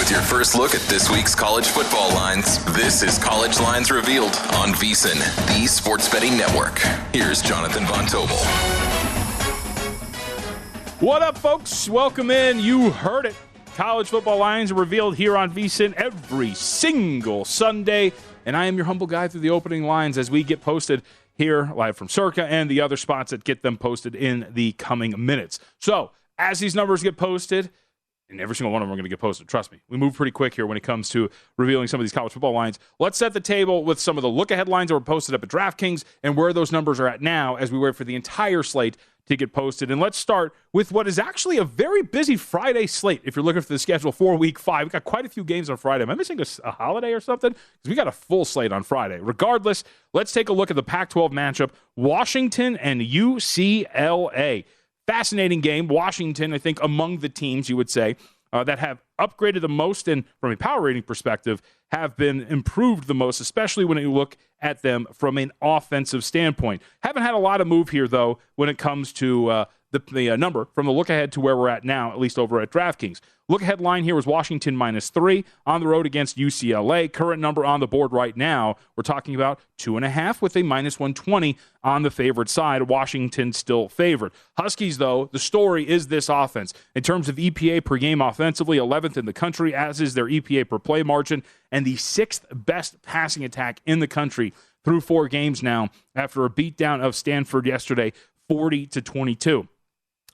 With your first look at this week's college football lines, this is College Lines Revealed on VSiN, the sports betting network. Here's Jonathan Von Tobel. What up, folks? Welcome in. You heard it. College football lines are revealed here on VSiN every single Sunday. And I am your humble guide through the opening lines as we get posted here live from Circa and the other spots that get them posted in the coming minutes. So as these numbers get posted, and every single one of them are going to get posted, trust me. We move pretty quick here when it comes to revealing some of these college football lines. Let's set the table with some of the look-ahead lines that were posted up at DraftKings and where those numbers are at now as we wait for the entire slate to get posted. And let's start with what is actually a very busy Friday slate. If you're looking for the schedule for Week 5, we've got quite a few games on Friday. Am I missing a holiday or something? Because we got a full slate on Friday. Regardless, let's take a look at the Pac-12 matchup, Washington and UCLA. Fascinating game. Washington, I think, among the teams, you would say, that have upgraded the most and, from a power rating perspective, have been improved the most, especially when you look at them from an offensive standpoint. Haven't had a lot of move here, though, when it comes to the number from the look ahead to where we're at now, at least over at DraftKings. Look ahead line here was Washington -3 on the road against UCLA. Current number on the board right now, we're talking about 2.5 with a -120 on the favorite side. Washington still favored. Huskies, though, the story is this offense. In terms of EPA per game offensively, 11th in the country, as is their EPA per play margin, and the 6th best passing attack in the country through 4 games now after a beatdown of Stanford yesterday, 40-22.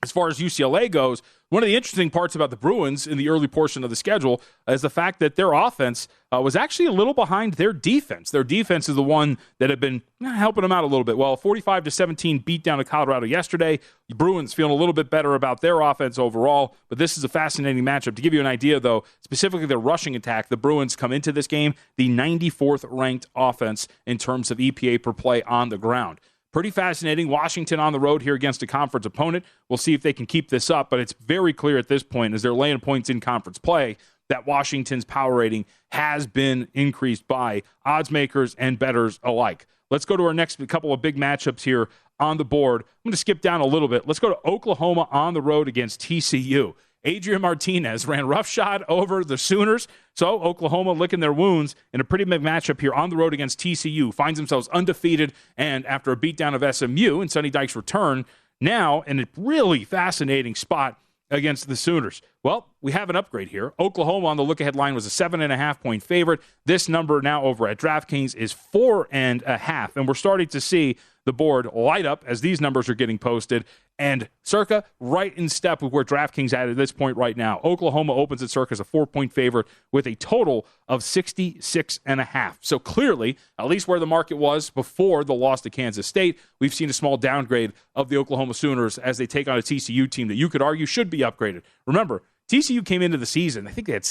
As far as UCLA goes, one of the interesting parts about the Bruins in the early portion of the schedule is the fact that their offense was actually a little behind their defense. Their defense is the one that had been helping them out a little bit. Well, 45-17 beat down to Colorado yesterday. The Bruins feeling a little bit better about their offense overall, but this is a fascinating matchup. To give you an idea, though, specifically their rushing attack, the Bruins come into this game the 94th ranked offense in terms of EPA per play on the ground. Pretty fascinating. Washington on the road here against a conference opponent. We'll see if they can keep this up, but it's very clear at this point as they're laying points in conference play that Washington's power rating has been increased by odds makers and bettors alike. Let's go to our next couple of big matchups here on the board. I'm going to skip down a little bit. Let's go to Oklahoma on the road against TCU. Adrian Martinez ran roughshod over the Sooners. So Oklahoma licking their wounds in a pretty big matchup here on the road against TCU. Finds themselves undefeated, and after a beatdown of SMU and Sonny Dykes' return, now in a really fascinating spot against the Sooners. Well, we have an upgrade here. Oklahoma on the look-ahead line was a 7.5-point favorite. This number now over at DraftKings is 4.5, and we're starting to see the board light up as these numbers are getting posted, and Circa right in step with where DraftKings at this point right now. Oklahoma opens at Circa as a 4-point favorite with a total of 66.5. So clearly, at least where the market was before the loss to Kansas State, we've seen a small downgrade of the Oklahoma Sooners as they take on a TCU team that you could argue should be upgraded. Remember, TCU came into the season, I think they had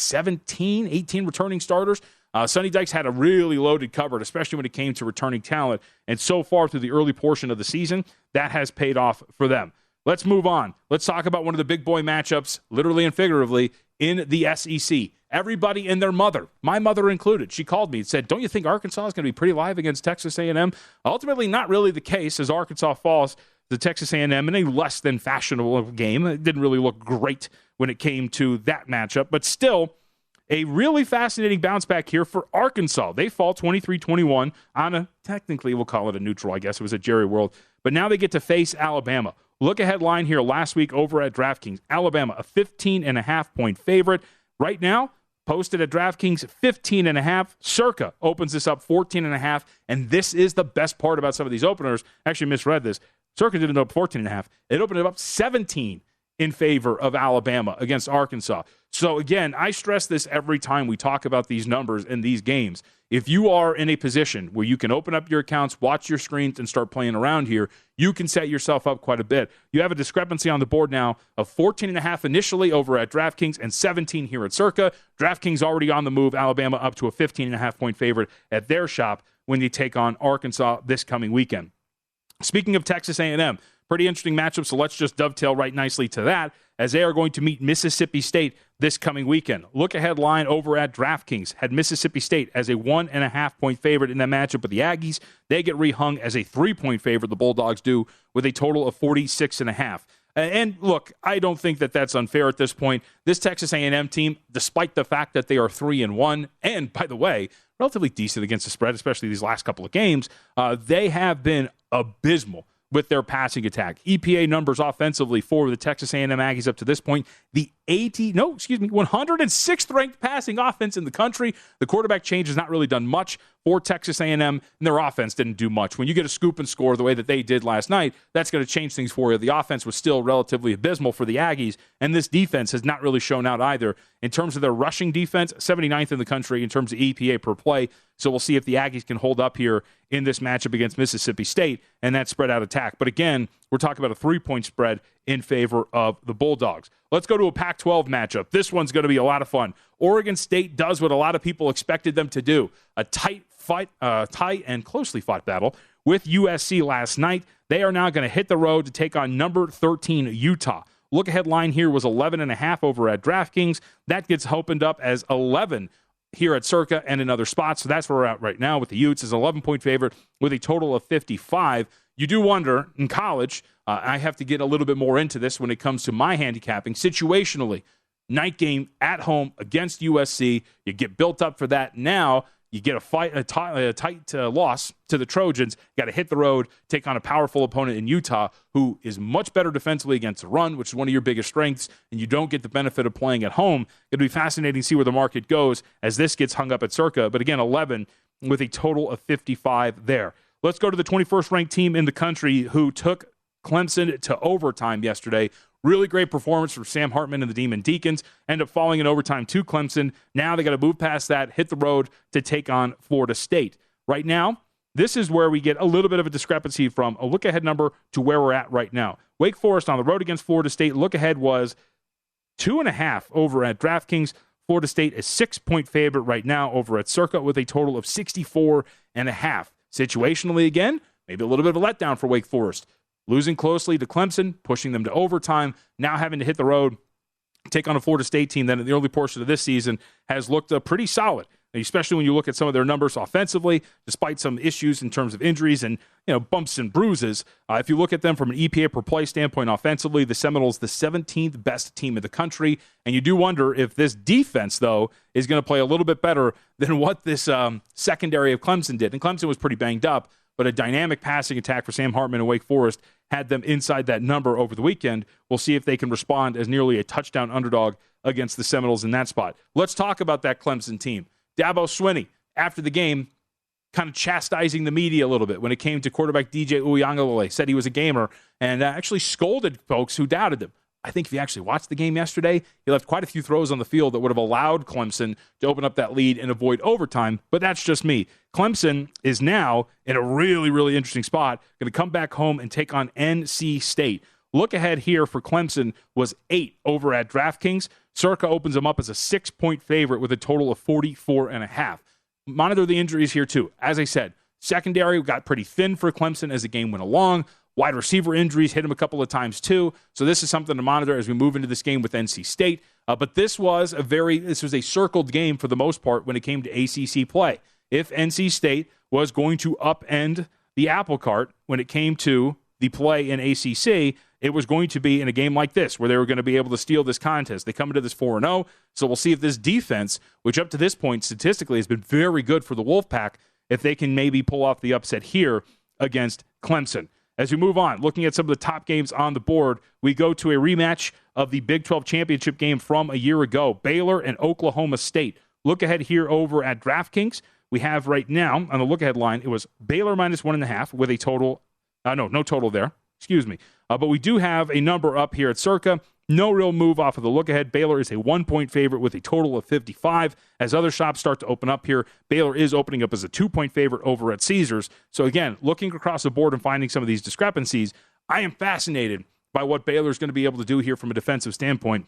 18 returning starters. Sonny Dykes had a really loaded cupboard, especially when it came to returning talent. And so far through the early portion of the season, that has paid off for them. Let's move on. Let's talk about one of the big boy matchups, literally and figuratively, in the SEC. Everybody and their mother, my mother included, she called me and said, don't you think Arkansas is going to be pretty live against Texas A&M? Ultimately, not really the case as Arkansas falls to Texas A&M in a less than fashionable game. It didn't really look great when it came to that matchup, but still, a really fascinating bounce back here for Arkansas. They fall 23-21 on a, technically we'll call it a neutral, I guess it was at Jerry World, but now they get to face Alabama. Look ahead line here last week over at DraftKings. Alabama, a 15.5-point favorite. Right now, posted at DraftKings, 15.5. Circa opens this up 14.5, and this is the best part about some of these openers. Actually misread this. Circa didn't open up 14.5. It opened it up 17 in favor of Alabama against Arkansas. So again, I stress this every time we talk about these numbers in these games. If you are in a position where you can open up your accounts, watch your screens, and start playing around here, you can set yourself up quite a bit. You have a discrepancy on the board now of 14.5 initially over at DraftKings and 17 here at Circa. DraftKings already on the move. Alabama up to a 15.5-point favorite at their shop when they take on Arkansas this coming weekend. Speaking of Texas A&M, pretty interesting matchup, so let's just dovetail right nicely to that as they are going to meet Mississippi State this coming weekend. Look ahead line over at DraftKings had Mississippi State as a 1.5-point favorite in that matchup with the Aggies. They get rehung as a 3-point favorite, the Bulldogs do, with a total of 46.5. And look, I don't think that that's unfair at this point. This Texas A&M team, despite the fact that they are 3-1, and by the way, relatively decent against the spread, especially these last couple of games, they have been abysmal with their passing attack. EPA numbers offensively for the Texas A&M Aggies up to this point, the 106th ranked passing offense in the country. The quarterback change has not really done much for Texas A&M, and their offense didn't do much. When you get a scoop and score the way that they did last night, that's going to change things for you. The offense was still relatively abysmal for the Aggies, and this defense has not really shown out either. In terms of their rushing defense, 79th in the country in terms of EPA per play. So we'll see if the Aggies can hold up here in this matchup against Mississippi State and that spread out attack. But again, we're talking about a 3-point spread in favor of the Bulldogs. Let's go to a Pac-12 matchup. This one's going to be a lot of fun. Oregon State does what a lot of people expected them to do. A tight and closely fought battle with USC last night. They are now going to hit the road to take on number 13 Utah. Look-ahead line here was 11.5 over at DraftKings. That gets opened up as 11 here at Circa and in other spots. So that's where we're at right now with the Utes as an 11-point favorite with a total of 55. You do wonder, in college, I have to get a little bit more into this when it comes to my handicapping. Situationally, night game at home against USC. You get built up for that. Now you get a tight loss to the Trojans. You got to hit the road, take on a powerful opponent in Utah who is much better defensively against the run, which is one of your biggest strengths, and you don't get the benefit of playing at home. It'll be fascinating to see where the market goes as this gets hung up at Circa. But again, 11 with a total of 55 there. Let's go to the 21st ranked team in the country who took Clemson to overtime yesterday. Really great performance from Sam Hartman and the Demon Deacons. End up falling in overtime to Clemson. Now they got to move past that, hit the road to take on Florida State. Right now, this is where we get a little bit of a discrepancy from a look-ahead number to where we're at right now. Wake Forest on the road against Florida State. Look-ahead was 2.5 over at DraftKings. Florida State is 6-point favorite right now over at Circa with a total of 64.5. Situationally, again, maybe a little bit of a letdown for Wake Forest. Losing closely to Clemson, pushing them to overtime, now having to hit the road, take on a Florida State team that in the early portion of this season has looked pretty solid, especially when you look at some of their numbers offensively, despite some issues in terms of injuries and bumps and bruises. If you look at them from an EPA per play standpoint offensively, the Seminoles, the 17th best team in the country, and you do wonder if this defense, though, is going to play a little bit better than what this secondary of Clemson did. And Clemson was pretty banged up, but a dynamic passing attack for Sam Hartman and Wake Forest had them inside that number over the weekend. We'll see if they can respond as nearly a touchdown underdog against the Seminoles in that spot. Let's talk about that Clemson team. Dabo Swinney, after the game, kind of chastising the media a little bit when it came to quarterback DJ Uiagalelei, said he was a gamer, and actually scolded folks who doubted him. I think if you actually watched the game yesterday, he left quite a few throws on the field that would have allowed Clemson to open up that lead and avoid overtime, but that's just me. Clemson is now in a really, really interesting spot, going to come back home and take on NC State. Look ahead here for Clemson was 8 over at DraftKings. Circa opens them up as a 6-point favorite with a total of 44.5. Monitor the injuries here too. As I said, secondary got pretty thin for Clemson as the game went along. Wide receiver injuries hit him a couple of times too. So this is something to monitor as we move into this game with NC State. But this was a circled game for the most part when it came to ACC play. If NC State was going to upend the apple cart when it came to the play in ACC, it was going to be in a game like this where they were going to be able to steal this contest. They come into this 4-0, so we'll see if this defense, which up to this point statistically has been very good for the Wolfpack, if they can maybe pull off the upset here against Clemson. As we move on, looking at some of the top games on the board, we go to a rematch of the Big 12 championship game from a year ago, Baylor and Oklahoma State. Look ahead here over at DraftKings. We have right now on the look-ahead line, it was Baylor minus 1.5 with a total. No total there. Excuse me. But we do have a number up here at Circa. No real move off of the look-ahead. Baylor is a 1-point favorite with a total of 55. As other shops start to open up here, Baylor is opening up as a 2-point favorite over at Caesars. So again, looking across the board and finding some of these discrepancies, I am fascinated by what Baylor is going to be able to do here from a defensive standpoint.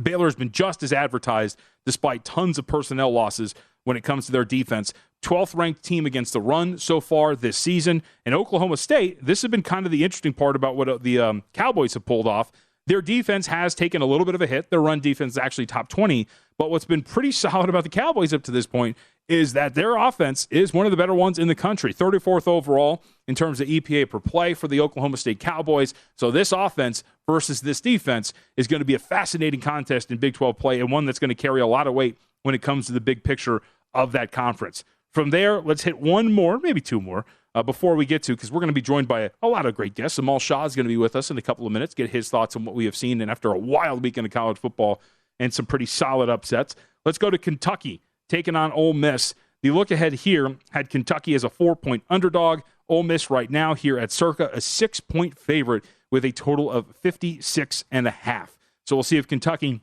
Baylor has been just as advertised despite tons of personnel losses when it comes to their defense. 12th ranked team against the run so far this season. And Oklahoma State, this has been kind of the interesting part about what the Cowboys have pulled off. Their defense has taken a little bit of a hit. Their run defense is actually top 20, But what's been pretty solid about the Cowboys up to this point is that their offense is one of the better ones in the country, 34th overall in terms of EPA per play for the Oklahoma State Cowboys. So this offense versus this defense is going to be a fascinating contest in Big 12 play, and one that's going to carry a lot of weight when it comes to the big picture of that conference. From there, let's hit one more, maybe two more, before we get to, because we're going to be joined by a lot of great guests. Amal Shah is going to be with us in a couple of minutes, get his thoughts on what we have seen, and after a wild weekend of college football and some pretty solid upsets. Let's go to Kentucky, taking on Ole Miss. The look ahead here had Kentucky as a 4-point underdog. Ole Miss right now here at circa a 6-point favorite with a total of 56.5. So we'll see if Kentucky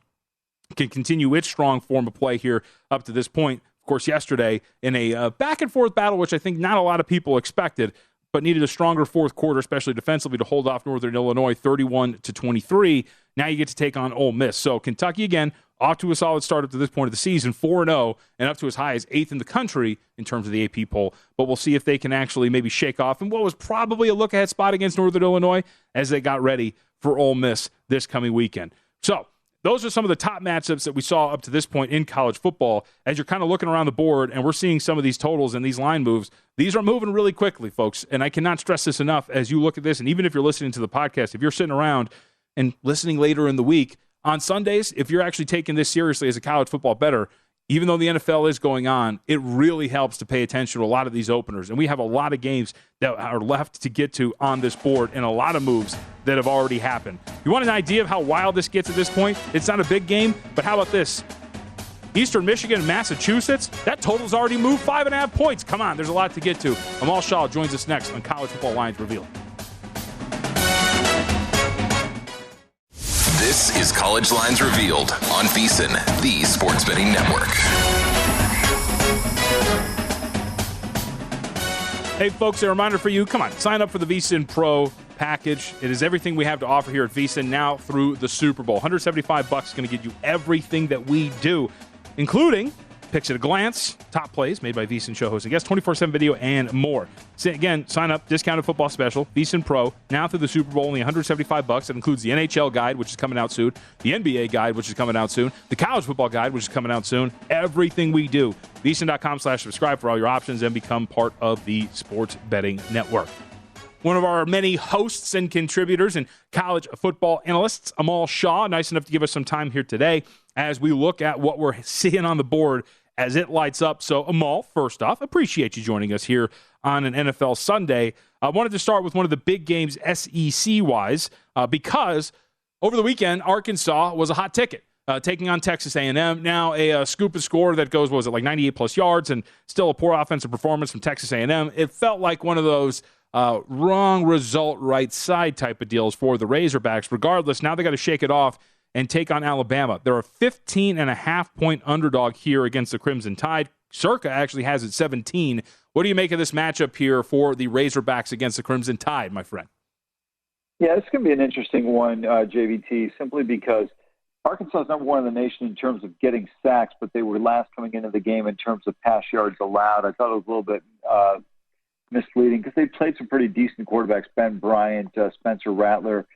can continue its strong form of play here up to this point. Of course, yesterday in a back-and-forth battle, which I think not a lot of people expected, but needed a stronger fourth quarter, especially defensively, to hold off Northern Illinois 31-23. Now you get to take on Ole Miss. So Kentucky, again, off to a solid start up to this point of the season, 4-0, and up to as high as 8th in the country in terms of the AP poll. But we'll see if they can actually maybe shake off in what was probably a look-ahead spot against Northern Illinois as they got ready for Ole Miss this coming weekend. So those are some of the top matchups that we saw up to this point in college football. As you're kind of looking around the board and we're seeing some of these totals and these line moves, these are moving really quickly, folks. And I cannot stress this enough as you look at this. And even if you're listening to the podcast, if you're sitting around and listening later in the week, on Sundays, if you're actually taking this seriously as a college football bettor, even though the NFL is going on, it really helps to pay attention to a lot of these openers. And we have a lot of games that are left to get to on this board and a lot of moves that have already happened. You want an idea of how wild this gets at this point? It's not a big game, but how about this? Eastern Michigan, Massachusetts, that total's already moved 5.5 points. Come on, there's a lot to get to. Amal Shah joins us next on College Football Lines Revealed. This is College Lines Revealed on VSiN, the sports betting network. Hey, folks, a reminder for you. Come on, sign up for the VSiN Pro package. It is everything we have to offer here at VSiN now through the Super Bowl. $175 is going to get you everything that we do, including picks at a glance, top plays made by VSiN show host and guests, 24/7 video, and more. So again, sign up, discounted football special, VSiN Pro, now through the Super Bowl, only $175. It includes the NHL guide, which is coming out soon, the NBA guide, which is coming out soon, the college football guide, which is coming out soon. Everything we do. VSiN.com/subscribe for all your options and become part of the sports betting network. One of our many hosts and contributors and college football analysts, Amal Shah, nice enough to give us some time here today as we look at what we're seeing on the board as it lights up. So, Amal, first off, appreciate you joining us here on an NFL Sunday. I wanted to start with one of the big games SEC-wise because over the weekend, Arkansas was a hot ticket. Taking on Texas A&M. Now a scoop and score that goes, what was it, like 98-plus yards, and still a poor offensive performance from Texas A&M. It felt like one of those wrong result, right side type of deals for the Razorbacks. Regardless, now they got to shake it off and take on Alabama. They're a 15.5-point underdog here against the Crimson Tide. Circa actually has it 17. What do you make of this matchup here for the Razorbacks against the Crimson Tide, my friend? Yeah, it's going to be an interesting one, JVT, simply because Arkansas is number one in the nation in terms of getting sacks, but they were last coming into the game in terms of pass yards allowed. I thought it was a little bit misleading because they played some pretty decent quarterbacks, Ben Bryant, Spencer Rattler.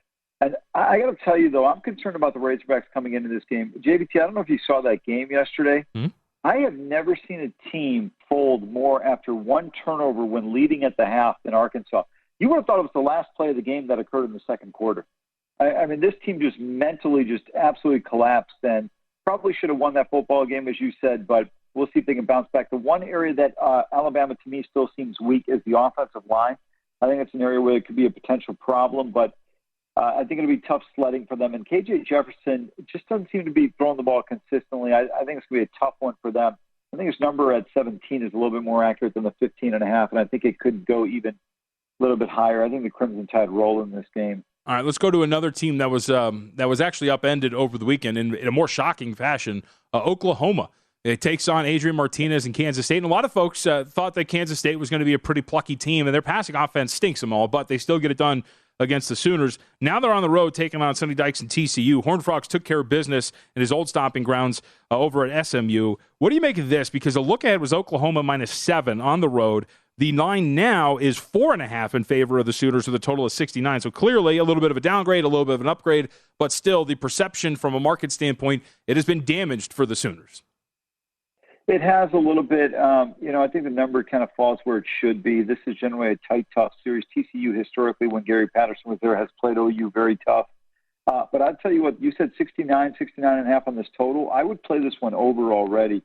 And I got to tell you, though, I'm concerned about the Razorbacks coming into this game. JVT, I don't know if you saw that game yesterday. Mm-hmm. I have never seen a team fold more after one turnover when leading at the half than Arkansas. You would have thought it was the last play of the game that occurred in the second quarter. I mean, this team just mentally just absolutely collapsed and probably should have won that football game, as you said, but we'll see if they can bounce back. The one area that Alabama, to me, still seems weak is the offensive line. I think it's an area where it could be a potential problem, but I think it'll be tough sledding for them. And KJ Jefferson just doesn't seem to be throwing the ball consistently. I think it's going to be a tough one for them. I think his number at 17 is a little bit more accurate than the 15.5, and I think it could go even a little bit higher. I think the Crimson Tide roll in this game. All right, let's go to another team that was actually upended over the weekend in a more shocking fashion. Oklahoma. It takes on Adrian Martinez and Kansas State. And a lot of folks thought that Kansas State was going to be a pretty plucky team, and their passing offense stinks them all, but they still get it done against the Sooners. Now they're on the road taking on Sonny Dykes and TCU. Horned Frogs took care of business in his old stomping grounds over at SMU. What do you make of this? Because the look ahead was Oklahoma -7 on the road. The line now is 4.5 in favor of the Sooners with a total of 69. So clearly a little bit of a downgrade, a little bit of an upgrade, but still the perception from a market standpoint, it has been damaged for the Sooners. It has a little bit. I think the number kind of falls where it should be. This is generally a tight, tough series. TCU historically, when Gary Patterson was there, has played OU very tough. But I'd tell you what, you said 69.5 on this total. I would play this one over already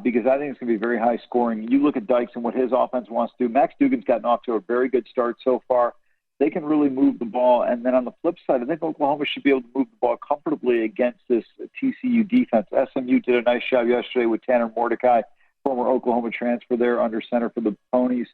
because I think it's going to be very high scoring. You look at Dykes and what his offense wants to do. Max Dugan's gotten off to a very good start so far. They can really move the ball. And then on the flip side, I think Oklahoma should be able to move the ball comfortably against this TCU defense. SMU did a nice job yesterday with Tanner Mordecai, former Oklahoma transfer there under center for the Ponies.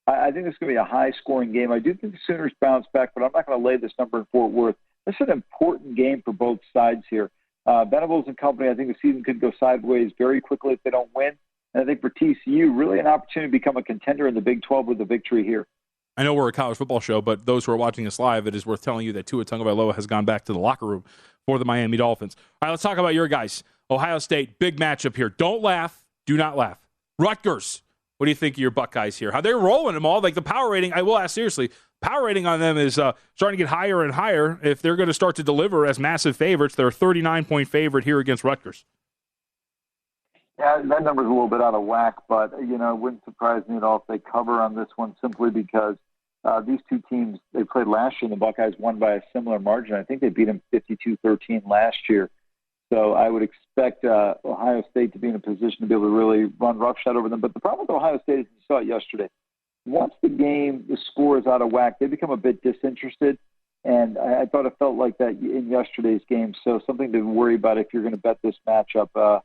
I think this is going to be a high-scoring game. I do think the Sooners bounce back, but I'm not going to lay this number in Fort Worth. This is an important game for both sides here. Venables and company, I think the season could go sideways very quickly if they don't win. And I think for TCU, really an opportunity to become a contender in the Big 12 with a victory here. I know we're a college football show, but those who are watching us live, it is worth telling you that Tua Tagovailoa has gone back to the locker room for the Miami Dolphins. All right, let's talk about your guys. Ohio State, big matchup here. Don't laugh. Do not laugh. Rutgers, what do you think of your Buckeyes here? How they're rolling them all. Like the power rating, I will ask seriously, power rating on them is starting to get higher and higher. If they're going to start to deliver as massive favorites, they're a 39-point favorite here against Rutgers. Yeah, that number's a little bit out of whack, but, it wouldn't surprise me at all if they cover on this one simply because these two teams, they played last year and the Buckeyes won by a similar margin. I think they beat them 52-13 last year. So I would expect Ohio State to be in a position to be able to really run roughshod over them. But the problem with Ohio State is you saw it yesterday. Once the score is out of whack, they become a bit disinterested. And I thought it felt like that in yesterday's game. So something to worry about if you're going to bet this matchup.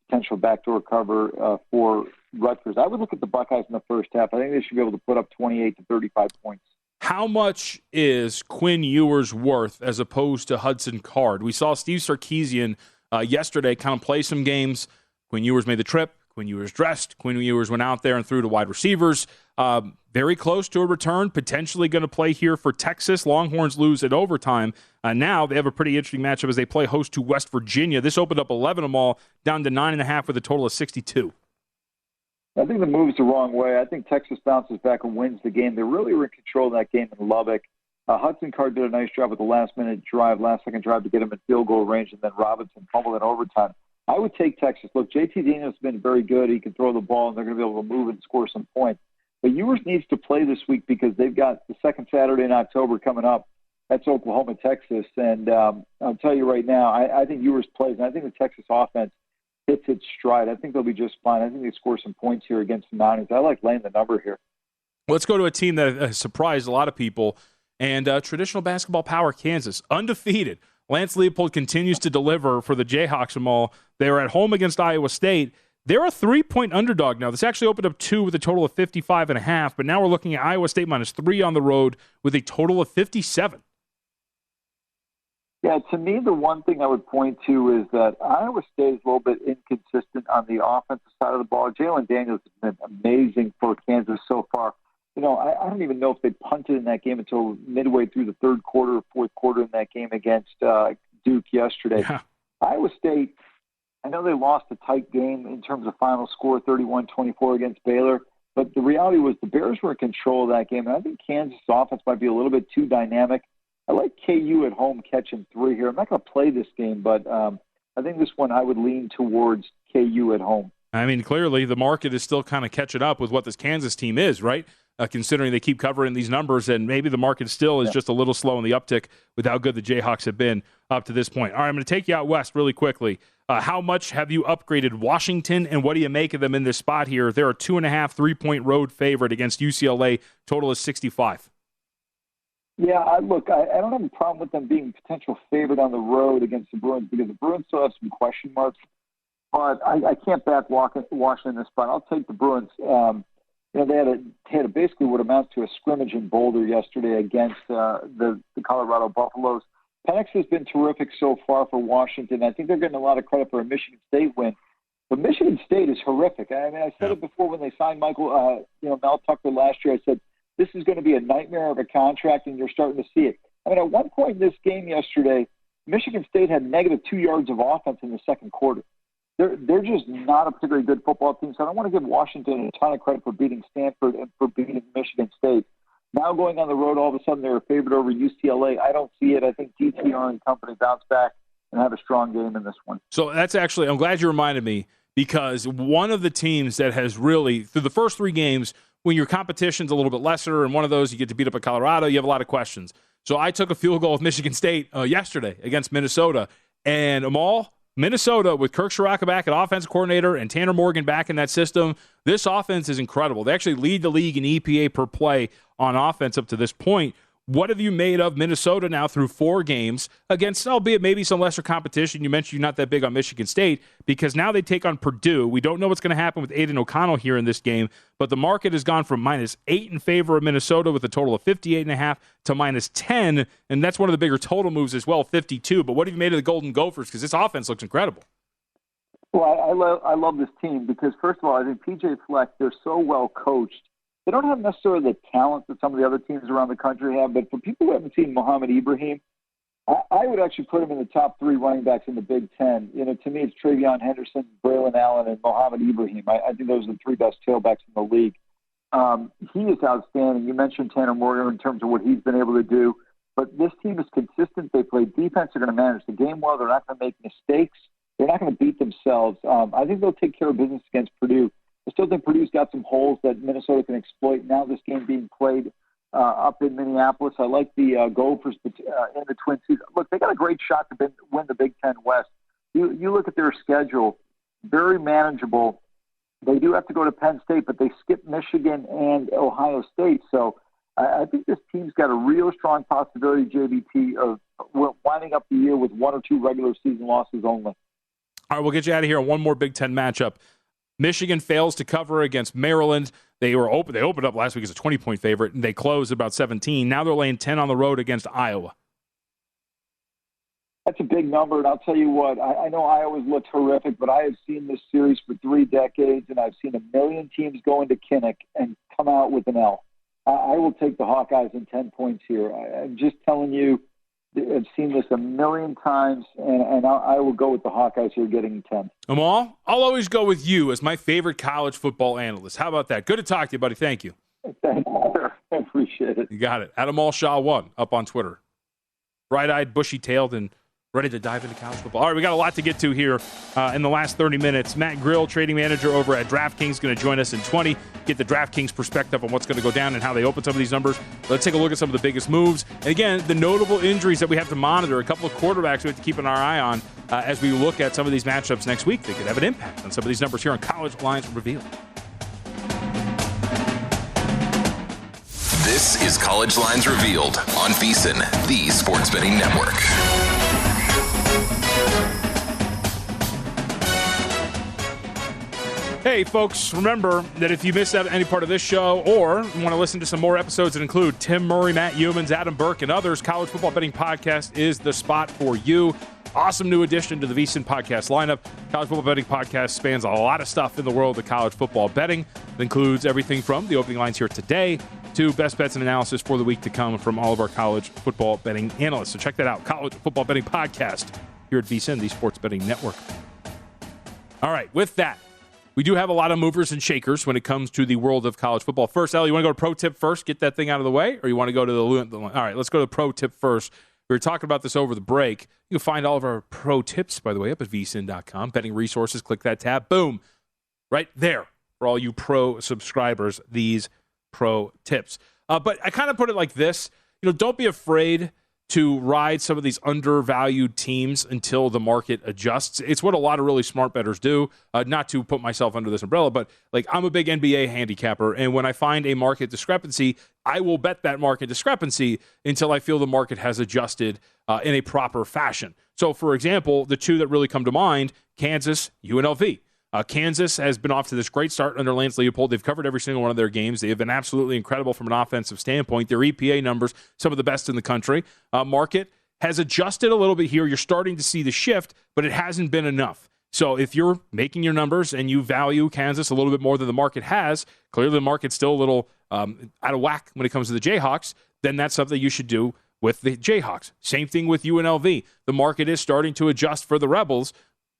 Potential backdoor cover for Rutgers. I would look at the Buckeyes in the first half. I think they should be able to put up 28 to 35 points. How much is Quinn Ewers worth as opposed to Hudson Card? We saw Steve Sarkisian yesterday kind of play some games. Quinn Ewers made the trip. Quinn Ewers dressed. Quinn Ewers went out there and threw to wide receivers. Very close to a return, potentially going to play here for Texas. Longhorns lose at overtime. Now they have a pretty interesting matchup as they play host to West Virginia. This opened up 11 of them all, down to 9.5 with a total of 62. I think the move's the wrong way. I think Texas bounces back and wins the game. They really were in control of that game in Lubbock. Hudson Card did a nice job with the last-second drive to get him in field goal range, and then Robinson fumbled in overtime. I would take Texas. Look, JT Daniels has been very good. He can throw the ball, and they're going to be able to move and score some points. But Ewers needs to play this week because they've got the second Saturday in October coming up. That's Oklahoma, Texas. And I'll tell you right now, I think Ewers plays, and I think the Texas offense hits its stride. I think they'll be just fine. I think they score some points here against the Mounties. I like laying the number here. Let's go to a team that has surprised a lot of people, and traditional basketball power, Kansas, undefeated. Lance Leopold continues to deliver for the Jayhawks from all. They were at home against Iowa State. They're a 3-point underdog now. This actually opened up 2 with a total of 55.5, but now we're looking at Iowa State -3 on the road with a total of 57. Yeah, to me, the one thing I would point to is that Iowa State is a little bit inconsistent on the offensive side of the ball. Jalen Daniels has been amazing for Kansas so far. I don't even know if they punted in that game until midway through the third quarter or fourth quarter in that game against Duke yesterday. Yeah. Iowa State, I know they lost a tight game in terms of final score, 31-24 against Baylor, but the reality was the Bears were in control of that game, and I think Kansas' offense might be a little bit too dynamic. I like KU at home catching 3 here. I'm not going to play this game, but I think this one I would lean towards KU at home. I mean, clearly the market is still kind of catching up with what this Kansas team is, right? Considering they keep covering these numbers, and maybe the market still is just a little slow in the uptick with how good the Jayhawks have been up to this point. All right, I'm going to take you out west really quickly. How much have you upgraded Washington, and what do you make of them in this spot here? They're a 2.5, 3-point road favorite against UCLA. Total is 65. Yeah, I don't have a problem with them being a potential favorite on the road against the Bruins because the Bruins still have some question marks. But I can't back Washington in this spot. I'll take the Bruins. They had basically what amounts to a scrimmage in Boulder yesterday against the Colorado Buffaloes. Penix has been terrific so far for Washington. I think they're getting a lot of credit for a Michigan State win. But Michigan State is horrific. I mean, I said it before when they signed Mel Tucker last year. I said, this is going to be a nightmare of a contract, and you're starting to see it. I mean, at one point in this game yesterday, Michigan State had -2 yards of offense in the second quarter. they're just not a particularly good football team. So I don't want to give Washington a ton of credit for beating Stanford and for beating Michigan State. Now going on the road, all of a sudden they're a favorite over UCLA. I don't see it. I think DTR and company bounce back and have a strong game in this one. So that's actually, I'm glad you reminded me, because one of the teams that has really, through the first 3 games, when your competition's a little bit lesser, and one of those you get to beat up at Colorado, you have a lot of questions. So I took a field goal with Michigan State yesterday against Minnesota, and Amal, Minnesota, with Kirk Ciarrocca back at offensive coordinator and Tanner Morgan back in that system, this offense is incredible. They actually lead the league in EPA per play on offense up to this point. What have you made of Minnesota now through 4 games against, albeit maybe some lesser competition? You mentioned you're not that big on Michigan State because now they take on Purdue. We don't know what's going to happen with Aiden O'Connell here in this game, but the market has gone from -8 in favor of Minnesota with a total of 58.5 to -10, and that's one of the bigger total moves as well, 52. But what have you made of the Golden Gophers? Because this offense looks incredible. Well, I love this team because, first of all, I think P.J. Fleck, they're so well coached. They don't have necessarily the talent that some of the other teams around the country have, but for people who haven't seen Mohamed Ibrahim, I would actually put him in the top 3 running backs in the Big Ten. You know, to me, it's Travion Henderson, Braylon Allen, and Mohamed Ibrahim. I think those are the 3 best tailbacks in the league. He is outstanding. You mentioned Tanner Morgan in terms of what he's been able to do, but this team is consistent. They play defense. They're going to manage the game well. They're not going to make mistakes. They're not going to beat themselves. I think they'll take care of business against Purdue. I still think Purdue's got some holes that Minnesota can exploit. Now this game being played up in Minneapolis, I like the Gophers in the Twin Cities. Look, they got a great shot to win the Big Ten West. You look at their schedule, very manageable. They do have to go to Penn State, but they skip Michigan and Ohio State. So I think this team's got a real strong possibility, JVT, of winding up the year with 1 or 2 regular season losses only. All right, we'll get you out of here on one more Big Ten matchup. Michigan fails to cover against Maryland. They opened up last week as a 20-point favorite, and they closed about 17. Now they're laying 10 on the road against Iowa. That's a big number, and I'll tell you what, I know Iowa's looked horrific, but I have seen this series for 3 decades, and I've seen a million teams go into Kinnick and come out with an L. I will take the Hawkeyes in 10 points here. I'm just telling you, I've seen this a million times, and I will go with the Hawkeyes here getting 10. Amal, I'll always go with you as my favorite college football analyst. How about that? Good to talk to you, buddy. Thank you. Thank you. I appreciate it. You got it. At Amal Shah 1 up on Twitter. Bright-eyed, bushy-tailed, and ready to dive into college football. All right, we got a lot to get to here in the last 30 minutes. Matt Grill, trading manager over at DraftKings, going to join us in 20. Get the DraftKings perspective on what's going to go down and how they open some of these numbers. Let's take a look at some of the biggest moves. And again, the notable injuries that we have to monitor. A couple of quarterbacks we have to keep an eye on as we look at some of these matchups next week. They could have an impact on some of these numbers here on College Lines Revealed. This is College Lines Revealed on VSiN, the sports betting network. Hey, folks, remember that if you missed out any part of this show or you want to listen to some more episodes that include Tim Murray, Matt Humans, Adam Burke, and others, College Football Betting Podcast is the spot for you. Awesome new addition to the VSiN podcast lineup. College Football Betting Podcast spans a lot of stuff in the world of college football betting. It includes everything from the opening lines here today to best bets and analysis for the week to come from all of our college football betting analysts. So check that out, College Football Betting Podcast here at VSiN, the sports betting network. All right, with that, we do have a lot of movers and shakers when it comes to the world of college football. First, Al, you want to go to pro tip first, get that thing out of the way, or you want to go to the all right, let's go to pro tip first. We were talking about this over the break. You can find all of our pro tips, by the way, up at vsin.com. Betting resources, click that tab. Boom. Right there for all you pro subscribers, these pro tips. But I kind of put it like this. Don't be afraid to ride some of these undervalued teams until the market adjusts. It's what a lot of really smart bettors do. Not to put myself under this umbrella, but I'm a big NBA handicapper, and when I find a market discrepancy, I will bet that market discrepancy until I feel the market has adjusted in a proper fashion. So, for example, the 2 that really come to mind, Kansas, UNLV. Kansas has been off to this great start under Lance Leopold. They've covered every single one of their games. They have been absolutely incredible from an offensive standpoint. Their EPA numbers, some of the best in the country. Market has adjusted a little bit here. You're starting to see the shift, but it hasn't been enough. So if you're making your numbers and you value Kansas a little bit more than the market has, clearly the market's still a little out of whack when it comes to the Jayhawks, then that's something you should do with the Jayhawks. Same thing with UNLV. The market is starting to adjust for the Rebels.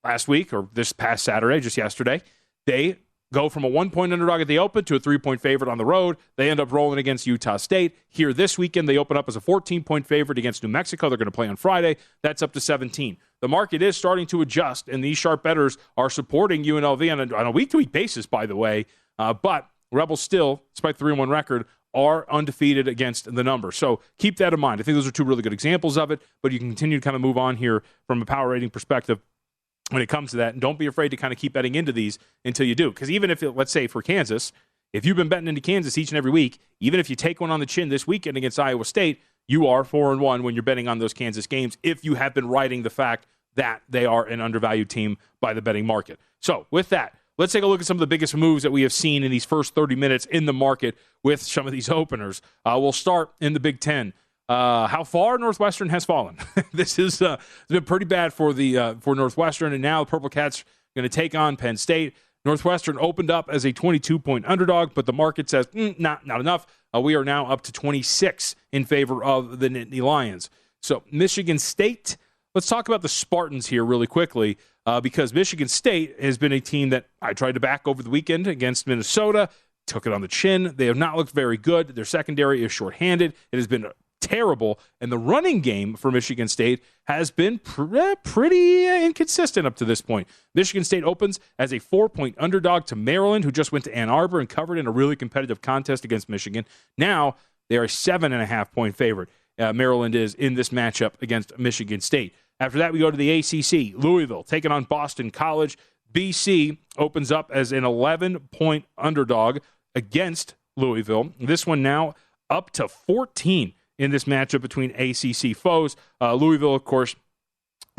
last week, or this past Saturday, just yesterday, they go from a 1-point underdog at the open to a 3-point favorite on the road. They end up rolling against Utah State. Here this weekend, they open up as a 14-point favorite against New Mexico. They're going to play on Friday. That's up to 17. The market is starting to adjust, and these sharp bettors are supporting UNLV on a week-to-week basis, by the way. But Rebels still, despite the 3-1 record, are undefeated against the number. So keep that in mind. I think those are two really good examples of it, but you can continue to kind of move on here from a power rating perspective when it comes to that. And don't be afraid to kind of keep betting into these until you do. Because even if, let's say for Kansas, if you've been betting into Kansas each and every week, even if you take one on the chin this weekend against Iowa State, you are 4-1 when you're betting on those Kansas games if you have been riding the fact that they are an undervalued team by the betting market. So with that, let's take a look at some of the biggest moves that we have seen in these first 30 minutes in the market with some of these openers. We'll start in the Big Ten. How far Northwestern has fallen. This is been pretty bad for Northwestern, and now the Purple Cats are going to take on Penn State. Northwestern opened up as a 22-point underdog, but the market says, not enough. We are now up to 26 in favor of the Nittany Lions. So Michigan State, let's talk about the Spartans here really quickly, because Michigan State has been a team that I tried to back over the weekend against Minnesota, took it on the chin. They have not looked very good. Their secondary is shorthanded. It has been terrible, and the running game for Michigan State has been pretty inconsistent up to this point. Michigan State opens as a 4-point underdog to Maryland, who just went to Ann Arbor and covered in a really competitive contest against Michigan. Now they are a 7.5-point favorite. Maryland is in this matchup against Michigan State. After that, we go to the ACC. Louisville taking on Boston College. BC opens up as an 11-point underdog against Louisville. This one now up to 14 in this matchup between ACC foes. Louisville, of course,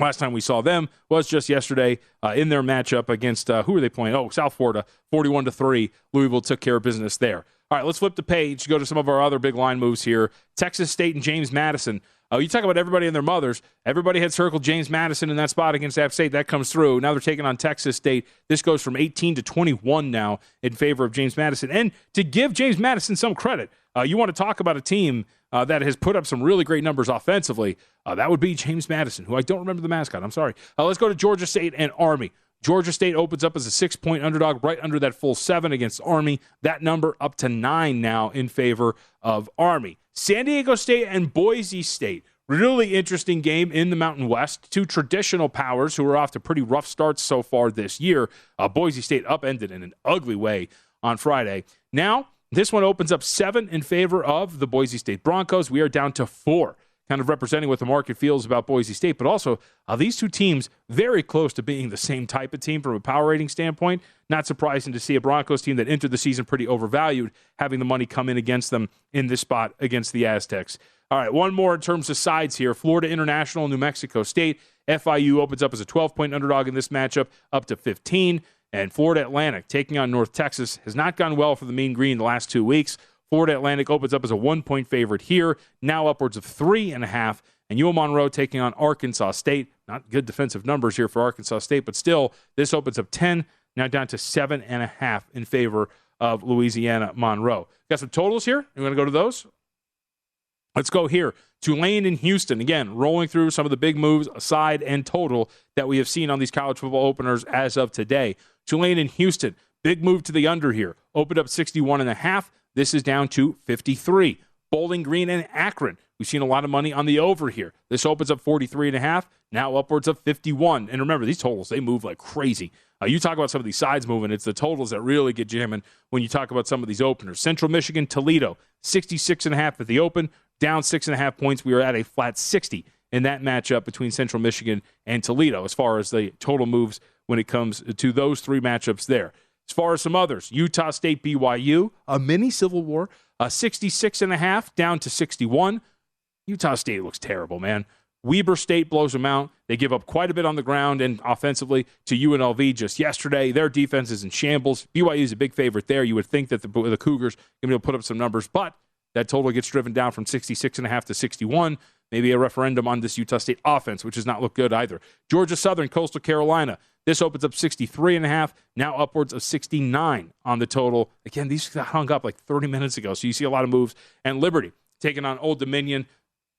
last time we saw them was just yesterday in their matchup against, who are they playing? Oh, South Florida, 41-3. Louisville took care of business there. All right, let's flip the page, go to some of our other big line moves here. Texas State and James Madison. You talk about everybody and their mothers. Everybody had circled James Madison in that spot against App State. That comes through. Now they're taking on Texas State. This goes from 18 to 21 now in favor of James Madison. And to give James Madison some credit, you want to talk about a team that has put up some really great numbers offensively. That would be James Madison, who I don't remember the mascot. I'm sorry. Let's go to Georgia State and Army. Georgia State opens up as a 6-point underdog right under that full 7 against Army. That number up to 9 now in favor of Army. San Diego State and Boise State. Really interesting game in the Mountain West. Two traditional powers who are off to pretty rough starts so far this year. Boise State upended in an ugly way on Friday. Now, this one opens up 7 in favor of the Boise State Broncos. We are down to 4, kind of representing what the market feels about Boise State. But also, these two teams very close to being the same type of team from a power rating standpoint. Not surprising to see a Broncos team that entered the season pretty overvalued, having the money come in against them in this spot against the Aztecs. All right, one more in terms of sides here. Florida International, New Mexico State. FIU opens up as a 12-point underdog in this matchup, up to 15. And Florida Atlantic taking on North Texas has not gone well for the Mean Green the last 2 weeks. Florida Atlantic opens up as a 1-point favorite here, now upwards of 3.5. And UL Monroe taking on Arkansas State. Not good defensive numbers here for Arkansas State, but still, this opens up 10, now down to 7.5 in favor of Louisiana Monroe. Got some totals here. You want to go to those? Let's go here. Tulane and Houston, again, rolling through some of the big moves, side and total, that we have seen on these college football openers as of today. Tulane and Houston, big move to the under here. Opened up 61.5. This is down to 53. Bowling Green and Akron. We've seen a lot of money on the over here. This opens up 43.5, now upwards of 51. And remember, these totals, they move like crazy. You talk about some of these sides moving, it's the totals that really get jamming when you talk about some of these openers. Central Michigan, Toledo, 66.5 at the open, down 6.5 points. We are at a flat 60 in that matchup between Central Michigan and Toledo as far as the total moves when it comes to those three matchups there. As far as some others, Utah State, BYU, a mini civil war, 66.5 down to 61. Utah State looks terrible, man. Weber State blows them out. They give up quite a bit on the ground and offensively to UNLV just yesterday. Their defense is in shambles. BYU is a big favorite there. You would think that the Cougars are going to be able to put up some numbers, but that total gets driven down from 66.5 to 61. Maybe a referendum on this Utah State offense, which does not look good either. Georgia Southern, Coastal Carolina. This opens up 63.5, now upwards of 69 on the total. Again, these got hung up like 30 minutes ago, so you see a lot of moves. And Liberty taking on Old Dominion.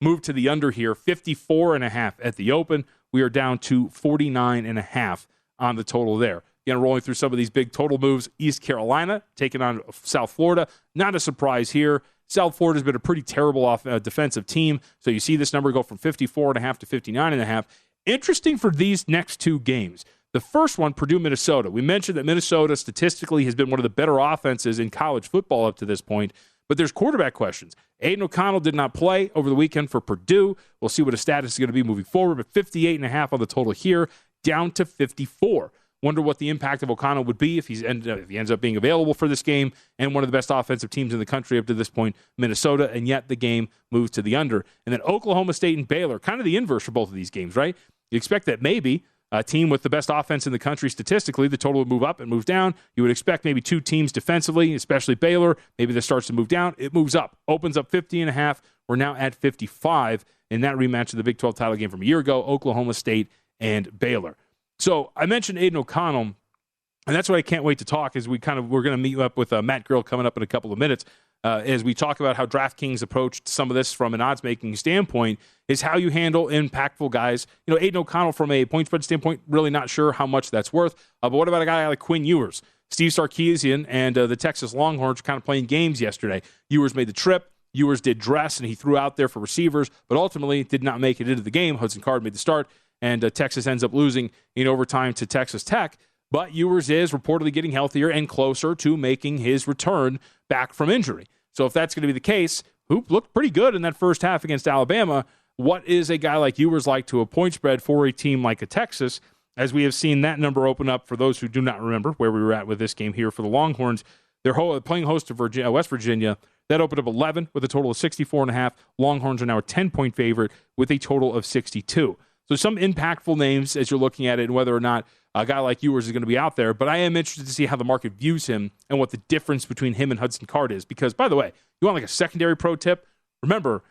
Move to the under here, 54.5 at the open. We are down to 49.5 on the total there. Again, rolling through some of these big total moves. East Carolina taking on South Florida. Not a surprise here. South Florida has been a pretty terrible defensive team, so you see this number go from 54.5 to 59.5. Interesting for these next two games. The first one, Purdue-Minnesota. We mentioned that Minnesota statistically has been one of the better offenses in college football up to this point, but there's quarterback questions. Aiden O'Connell did not play over the weekend for Purdue. We'll see what his status is going to be moving forward, but 58.5 on the total here, down to 54. Wonder what the impact of O'Connell would be if he ends up being available for this game, and one of the best offensive teams in the country up to this point, Minnesota, and yet the game moves to the under. And then Oklahoma State and Baylor, kind of the inverse for both of these games, right? You expect that maybe a team with the best offense in the country statistically, the total would move up and move down. You would expect maybe two teams defensively, especially Baylor. Maybe this starts to move down. It moves up, opens up 50.5. We're now at 55 in that rematch of the Big 12 title game from a year ago, Oklahoma State and Baylor. So I mentioned Aiden O'Connell, and that's why I can't wait to talk. We're going to meet up with Matt Grill coming up in a couple of minutes as we talk about how DraftKings approached some of this from an odds-making standpoint. Is how you handle impactful guys. Aiden O'Connell from a point spread standpoint, really not sure how much that's worth. But what about a guy like Quinn Ewers? Steve Sarkisian and the Texas Longhorns kind of playing games yesterday. Ewers made the trip. Ewers did dress, and he threw out there for receivers, but ultimately did not make it into the game. Hudson Card made the start. And Texas ends up losing in overtime to Texas Tech. But Ewers is reportedly getting healthier and closer to making his return back from injury. So if that's going to be the case, Hoop looked pretty good in that first half against Alabama. What is a guy like Ewers like to a point spread for a team like a Texas? As we have seen that number open up for those who do not remember where we were at with this game here for the Longhorns. They're playing host to West Virginia. That opened up 11 with a total of 64.5. Longhorns are now a 10-point favorite with a total of 62. So some impactful names as you're looking at it and whether or not a guy like Ewers is going to be out there. But I am interested to see how the market views him and what the difference between him and Hudson Card is. Because, by the way, you want like a secondary pro tip? Remember,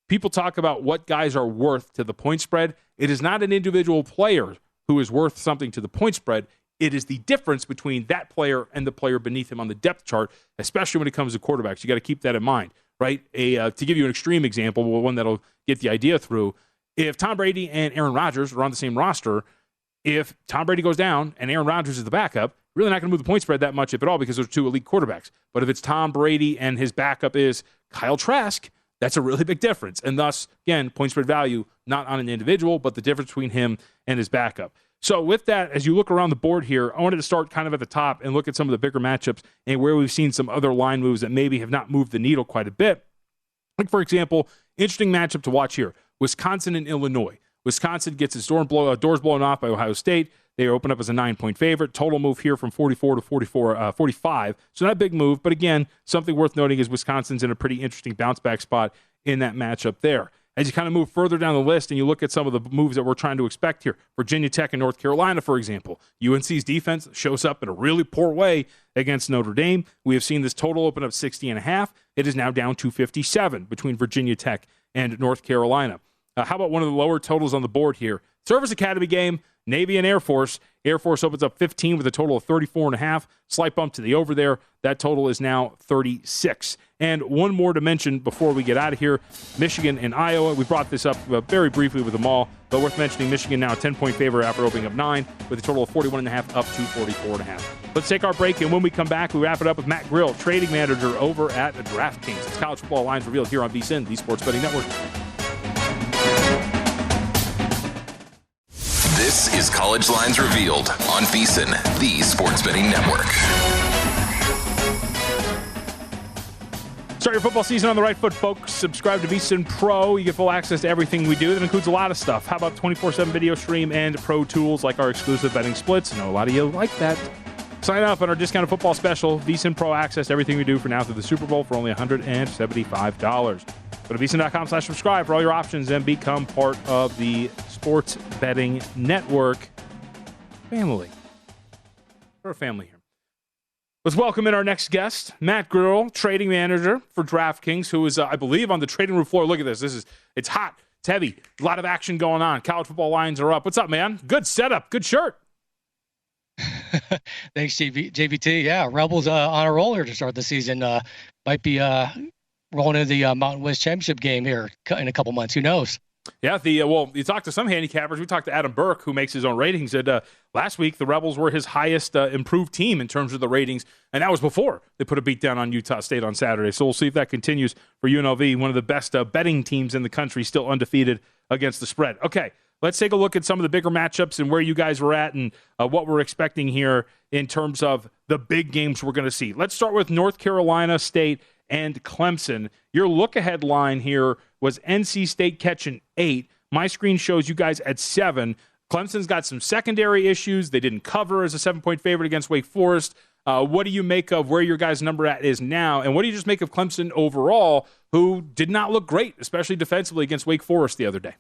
people talk about what guys are worth to the point spread. It is not an individual player who is worth something to the point spread. It is the difference between that player and the player beneath him on the depth chart, especially when it comes to quarterbacks. You got to keep that in mind, right? To give you an extreme example, one that'll get the idea through, if Tom Brady and Aaron Rodgers are on the same roster, if Tom Brady goes down and Aaron Rodgers is the backup, really not going to move the point spread that much, if at all, because those are two elite quarterbacks. But if it's Tom Brady and his backup is Kyle Trask, that's a really big difference. And thus, again, point spread value, not on an individual, but the difference between him and his backup. So with that, as you look around the board here, I wanted to start kind of at the top and look at some of the bigger matchups and where we've seen some other line moves that maybe have not moved the needle quite a bit. Like, for example, interesting matchup to watch here. Wisconsin and Illinois. Wisconsin gets its doors blown off by Ohio State. They open up as a 9-point favorite. Total move here from 44 to 45. So not a big move, but again, something worth noting is Wisconsin's in a pretty interesting bounce-back spot in that matchup there. As you kind of move further down the list and you look at some of the moves that we're trying to expect here, Virginia Tech and North Carolina, for example, UNC's defense shows up in a really poor way against Notre Dame. We have seen this total open up 60.5. It is now down to 57 between Virginia Tech and North Carolina. How about one of the lower totals on the board here? Service Academy game, Navy and Air Force. Air Force opens up 15 with a total of 34.5. Slight bump to the over there. That total is now 36. And one more to mention before we get out of here, Michigan and Iowa. We brought this up very briefly with Amal, but worth mentioning Michigan now a 10-point favorite after opening up 9 with a total of 41.5 up to 44.5. Let's take our break, and when we come back, we wrap it up with Matt Grill, trading manager over at DraftKings. It's College Football Lines Revealed here on VSiN, the Sports Betting Network. This is College Lines Revealed on VSiN, the Sports Betting Network. Start your football season on the right foot, folks. Subscribe to VSiN Pro. You get full access to everything we do. That includes a lot of stuff. How about 24/7 video stream and pro tools like our exclusive betting splits? I know a lot of you like that. Sign up on our discounted football special. VSiN Pro access to everything we do for now through the Super Bowl for only $175. Go to VSiN.com/subscribe for all your options and become part of the Sports Betting Network family. We're a family here. Let's welcome in our next guest, Matt Grill, trading manager for DraftKings, who is, I believe, on the trading room floor. Look at this. It's hot. It's heavy. A lot of action going on. College football lines are up. What's up, man? Good setup. Good shirt. Thanks, JVT. Yeah, Rebels on a roller to start the season. Might be rolling into the Mountain West Championship game here in a couple months. Who knows? Yeah, you talked to some handicappers. We talked to Adam Burke, who makes his own ratings. Said last week the Rebels were his highest improved team in terms of the ratings, and that was before they put a beat down on Utah State on Saturday. So we'll see if that continues for UNLV, one of the best betting teams in the country, still undefeated against the spread. Okay, let's take a look at some of the bigger matchups and where you guys were at and what we're expecting here in terms of the big games we're going to see. Let's start with North Carolina State and Clemson. Your look-ahead line here was NC State catching 8. My screen shows you guys at 7. Clemson's got some secondary issues. They didn't cover as a 7-point favorite against Wake Forest. What do you make of where your guys' number at is now? And what do you just make of Clemson overall, who did not look great, especially defensively against Wake Forest the other day?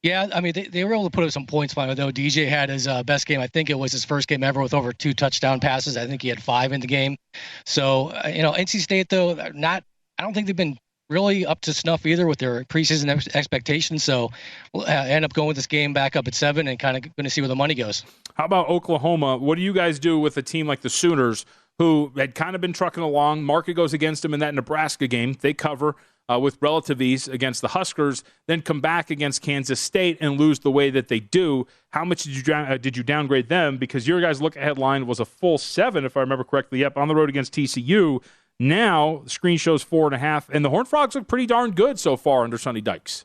Yeah, I mean, they were able to put up some points finally, though. DJ had his best game. I think it was his first game ever with over 2 touchdown passes. I think he had 5 in the game. So, NC State, though, I don't think they've been really up to snuff either with their preseason expectations. So we'll end up going with this game back up at 7 and kind of going to see where the money goes. How about Oklahoma? What do you guys do with a team like the Sooners, who had kind of been trucking along? Market goes against them in that Nebraska game. They cover with relative ease against the Huskers, then come back against Kansas State and lose the way that they do. How much did you downgrade them? Because your guys' look-ahead line was a full 7, if I remember correctly. Yep, on the road against TCU. Now, the screen shows 4.5, and the Horned Frogs look pretty darn good so far under Sonny Dykes.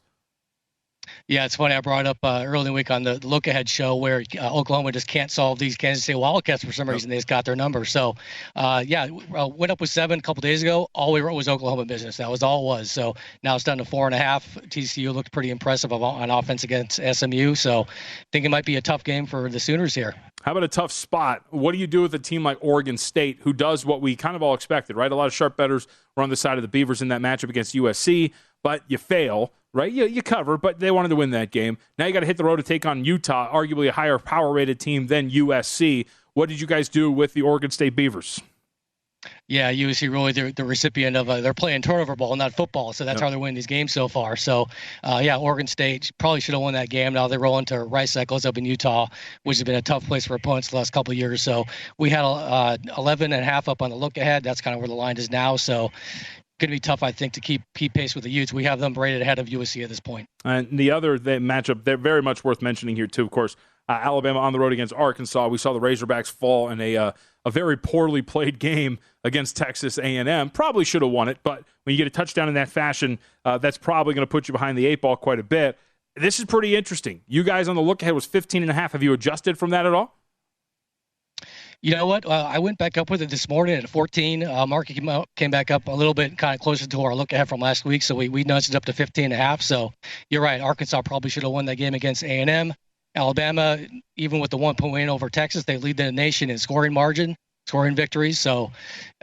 Yeah, it's funny. I brought up early in the week on the look-ahead show where Oklahoma just can't solve these Kansas State Wildcats for some reason. They just got their number. So, went up with 7 a couple days ago. All we wrote was Oklahoma business. That was all it was. So now it's down to 4.5. TCU looked pretty impressive on offense against SMU. So I think it might be a tough game for the Sooners here. How about a tough spot? What do you do with a team like Oregon State, who does what we kind of all expected, right? A lot of sharp bettors were on the side of the Beavers in that matchup against USC, but you fail. Right, you cover, but they wanted to win that game. Now you got to hit the road to take on Utah, arguably a higher power-rated team than USC. What did you guys do with the Oregon State Beavers? Yeah, USC really the recipient of they're playing turnover ball, not football, so that's how they're winning these games so far. So, Oregon State probably should have won that game. Now they're rolling to Rice Eccles up in Utah, which has been a tough place for opponents the last couple of years. So we had 11.5 up on the look ahead. That's kind of where the line is now. So going to be tough, I think, to keep pace with the Utes. We have them rated ahead of USC at this point. And the other matchup, they're very much worth mentioning here, too, of course, Alabama on the road against Arkansas. We saw the Razorbacks fall in a very poorly played game against Texas A&M. Probably should have won it, but when you get a touchdown in that fashion, that's probably going to put you behind the 8 ball quite a bit. This is pretty interesting. You guys on the look ahead was 15.5. Have you adjusted from that at all? You know what? I went back up with it this morning at 14. Market came back up a little bit, kind of closer to our look ahead from last week, so we nudged it up to 15.5. So you're right. Arkansas probably should have won that game against A&M. Alabama, even with the 1-point win over Texas, they lead the nation in scoring margin, scoring victories. So,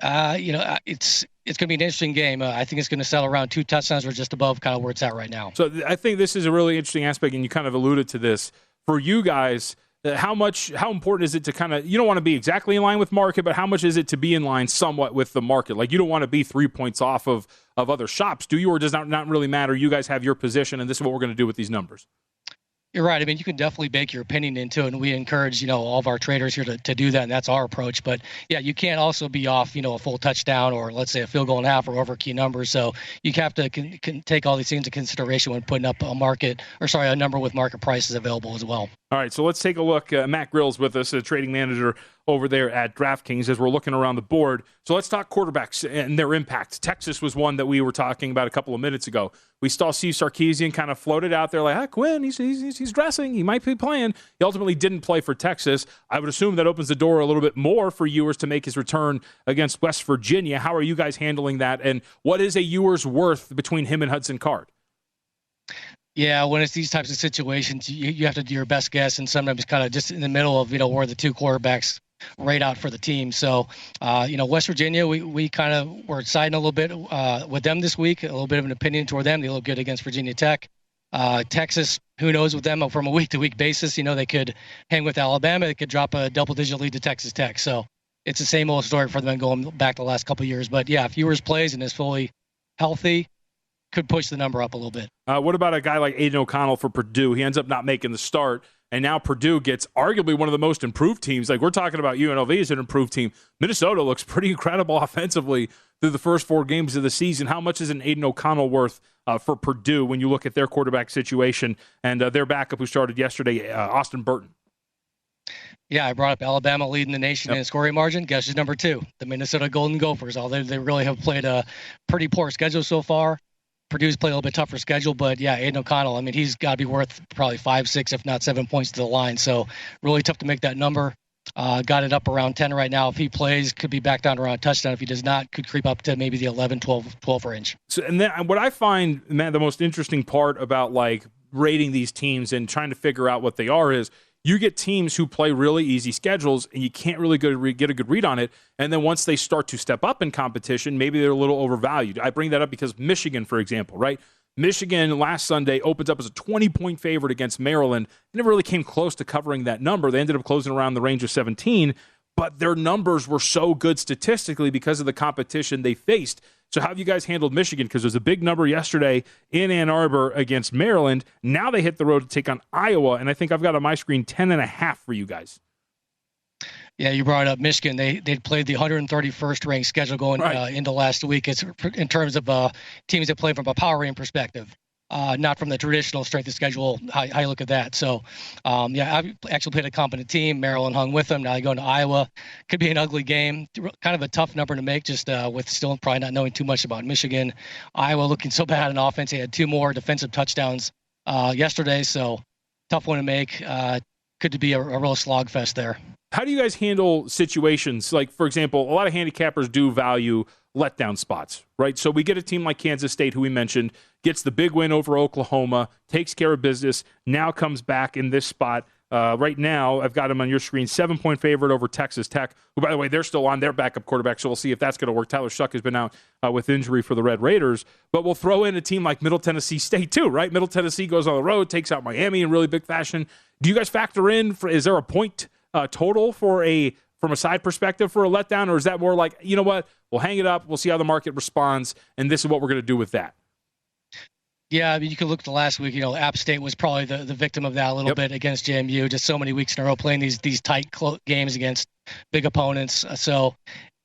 it's going to be an interesting game. I think it's going to settle around 2 touchdowns or just above kind of where it's at right now. So I think this is a really interesting aspect, and you kind of alluded to this. For you guys, how important is it to kind of, you don't want to be exactly in line with market, but how much is it to be in line somewhat with the market? Like, you don't want to be 3 points off of other shops, do you? Or does that not really matter? You guys have your position, and this is what we're going to do with these numbers. You're right. I mean, you can definitely bake your opinion into it, and we encourage, all of our traders here to do that, and that's our approach. But, yeah, you can't also be off, a full touchdown or, let's say, a field goal and a half or over key numbers. So you have to take all these things into consideration when putting up a number with market prices available as well. All right, so let's take a look. Matt Grill's with us, a trading manager over there at DraftKings, as we're looking around the board. So let's talk quarterbacks and their impact. Texas was one that we were talking about a couple of minutes ago. We saw Steve Sarkisian kind of floated out there like, Quinn, he's dressing. He might be playing. He ultimately didn't play for Texas. I would assume that opens the door a little bit more for Ewers to make his return against West Virginia. How are you guys handling that? And what is a Ewers worth between him and Hudson Card? Yeah, when it's these types of situations, you have to do your best guess, and sometimes kind of just in the middle of, where the 2 quarterbacks rate out for the team. So, West Virginia, we kind of were siding a little bit with them this week, a little bit of an opinion toward them. They look good against Virginia Tech. Texas, who knows with them from a week-to-week basis. They could hang with Alabama. They could drop a double-digit lead to Texas Tech. So it's the same old story for them going back the last couple of years. But, yeah, if Ewers plays and is fully healthy, could push the number up a little bit. What about a guy like Aiden O'Connell for Purdue? He ends up not making the start, and now Purdue gets arguably one of the most improved teams. Like, we're talking about UNLV as an improved team. Minnesota looks pretty incredible offensively through the first 4 games of the season. How much is an Aiden O'Connell worth for Purdue when you look at their quarterback situation and their backup who started yesterday, Austin Burton? Yeah, I brought up Alabama leading the nation in scoring margin. Guess who's number 2? The Minnesota Golden Gophers. Although they really have played a pretty poor schedule so far. Purdue's played a little bit tougher schedule, but yeah, Aiden O'Connell, I mean, he's got to be worth probably 5, 6, if not 7 points to the line. So really tough to make that number. Got it up around 10 right now. If he plays, could be back down around a touchdown. If he does not, could creep up to maybe the 11, 12 range. So, and then what I find, man, the most interesting part about like rating these teams and trying to figure out what they are is you get teams who play really easy schedules and you can't really get a good read on it. And then once they start to step up in competition, maybe they're a little overvalued. I bring that up because Michigan, for example, right? Michigan last Sunday opens up as a 20-point favorite against Maryland. They never really came close to covering that number. They ended up closing around the range of 17, but their numbers were so good statistically because of the competition they faced. So how have you guys handled Michigan? Because there's a big number yesterday in Ann Arbor against Maryland. Now they hit the road to take on Iowa, and I think I've got on my screen 10.5 for you guys. Yeah, you brought up Michigan. They played the 131st ranked schedule going into last week. It's in terms of teams that play from a power ranking perspective, not from the traditional strength of schedule. How you look at that? So, yeah, I've actually played a competent team. Maryland hung with them. Now they go into Iowa. Could be an ugly game. Kind of a tough number to make, just with still probably not knowing too much about Michigan. Iowa looking so bad in offense. They had 2 more defensive touchdowns yesterday, so tough one to make. Could be a real slogfest there. How do you guys handle situations like, for example, a lot of handicappers do value letdown spots, right? So we get a team like Kansas State, who we mentioned, gets the big win over Oklahoma, takes care of business, now comes back in this spot. Right now, I've got them on your screen, 7-point favorite over Texas Tech, who, by the way, they're still on their backup quarterback, so we'll see if that's going to work. Tyler Shuck has been out with injury for the Red Raiders, but we'll throw in a team like Middle Tennessee State too, right? Middle Tennessee goes on the road, takes out Miami in really big fashion. Do you guys factor in, is there a point total from a side perspective for a letdown, or is that more like, you know what, we'll hang it up, we'll see how the market responds, and this is what we're going to do with that? Yeah, I mean, you can look at the last week. App State was probably the victim of that a little bit against JMU. Just so many weeks in a row playing these tight games against big opponents. So,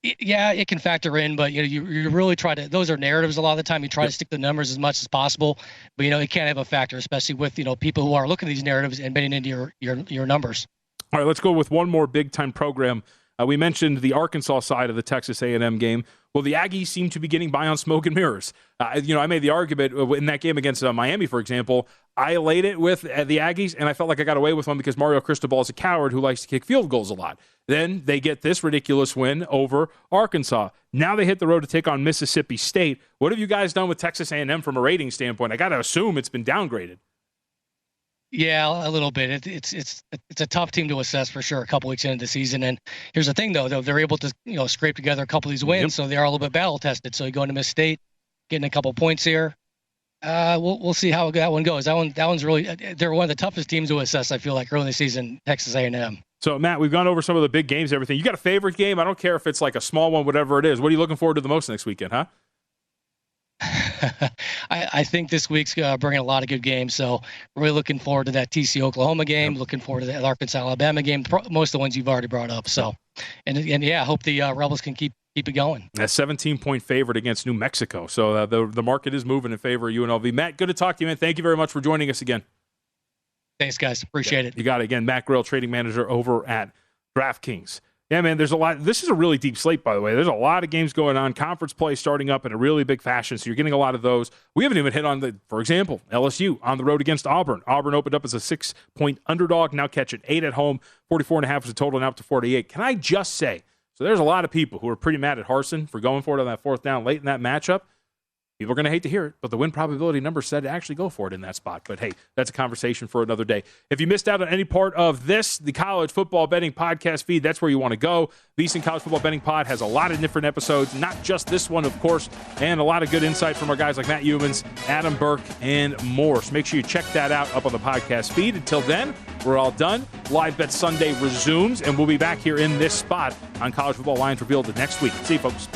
yeah, it can factor in, but you really try to. Those are narratives a lot of the time. You try to stick the numbers as much as possible, but it can't have a factor, especially with people who are looking at these narratives and betting into your numbers. All right, let's go with one more big-time program. We mentioned the Arkansas side of the Texas A&M game. Well, the Aggies seem to be getting by on smoke and mirrors. I made the argument in that game against Miami, for example. I laid it with the Aggies, and I felt like I got away with one because Mario Cristobal is a coward who likes to kick field goals a lot. Then they get this ridiculous win over Arkansas. Now they hit the road to take on Mississippi State. What have you guys done with Texas A&M from a rating standpoint? I got to assume it's been downgraded. Yeah, a little bit. It's a tough team to assess for sure. A couple weeks into the season, and here's the thing though, they're able to scrape together a couple of these wins, so they are a little bit battle tested. So you go into Miss State, getting a couple points here. We'll see how that one goes. That one's really, they're one of the toughest teams to assess. I feel like early in the season, Texas A&M. So Matt, we've gone over some of the big games, everything. You got a favorite game? I don't care if it's like a small one, whatever it is. What are you looking forward to the most next weekend, huh? I think this week's bringing a lot of good games, so really looking forward to that TCU Oklahoma game. Looking forward to that Arkansas Alabama game. Most of the ones you've already brought up. So, and yeah, I hope the Rebels can keep it going. A 17-point favorite against New Mexico. So the market is moving in favor of UNLV. Matt, good to talk to you, man. Thank you very much for joining us again. Thanks, guys. Appreciate it. You got it again. Matt Grill, trading manager over at DraftKings. Yeah, man, there's a lot. This is a really deep slate, by the way. There's a lot of games going on. Conference play starting up in a really big fashion, so you're getting a lot of those. We haven't even hit on for example, LSU on the road against Auburn. Auburn opened up as a 6-point underdog, now catching 8 at home. 44.5 is the total, now up to 48. Can I just say, so there's a lot of people who are pretty mad at Harsin for going for it on that 4th down late in that matchup. People are going to hate to hear it, but the win probability number said to actually go for it in that spot. But, hey, that's a conversation for another day. If you missed out on any part of this, the College Football Betting Podcast feed, that's where you want to go. VSiN College Football Betting Pod has a lot of different episodes, not just this one, of course, and a lot of good insight from our guys like Matt Humans, Adam Burke, and more. So make sure you check that out up on the podcast feed. Until then, we're all done. Live Bet Sunday resumes, and we'll be back here in this spot on College Football Lines Revealed next week. See you, folks.